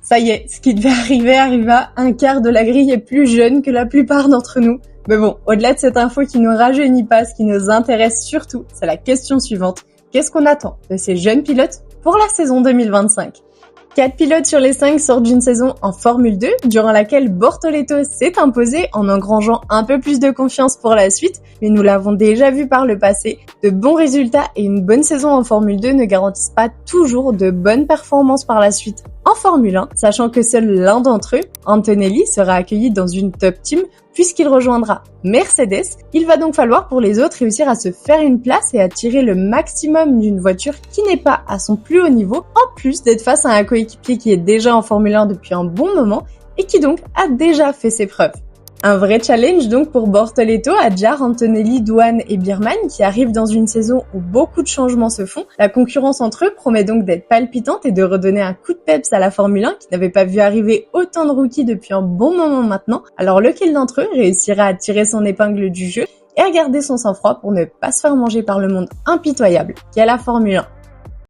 Ça y est, ce qui devait arriver arriva, un quart de la grille est plus jeune que la plupart d'entre nous. Mais bon, au-delà de cette info qui nous rajeunit pas, ce qui nous intéresse surtout, c'est la question suivante. Qu'est-ce qu'on attend de ces jeunes pilotes pour la saison 2025 ? 4 pilotes sur les 5 sortent d'une saison en Formule 2, durant laquelle Bortoleto s'est imposé en engrangeant un peu plus de confiance pour la suite, mais nous l'avons déjà vu par le passé, de bons résultats et une bonne saison en Formule 2 ne garantissent pas toujours de bonnes performances par la suite en Formule 1, sachant que seul l'un d'entre eux, Antonelli, sera accueilli dans une top team puisqu'il rejoindra Mercedes. Il va donc falloir pour les autres réussir à se faire une place et à tirer le maximum d'une voiture qui n'est pas à son plus haut niveau, en plus d'être face à un coéquipier qui est déjà en Formule 1 depuis un bon moment et qui donc a déjà fait ses preuves. Un vrai challenge donc pour Bortoleto, Adjar, Antonelli, Douane et Birman qui arrivent dans une saison où beaucoup de changements se font. La concurrence entre eux promet donc d'être palpitante et de redonner un coup de peps à la Formule 1 qui n'avait pas vu arriver autant de rookies depuis un bon moment maintenant. Alors lequel d'entre eux réussira à tirer son épingle du jeu et à garder son sang-froid pour ne pas se faire manger par le monde impitoyable qu'est la Formule 1 ?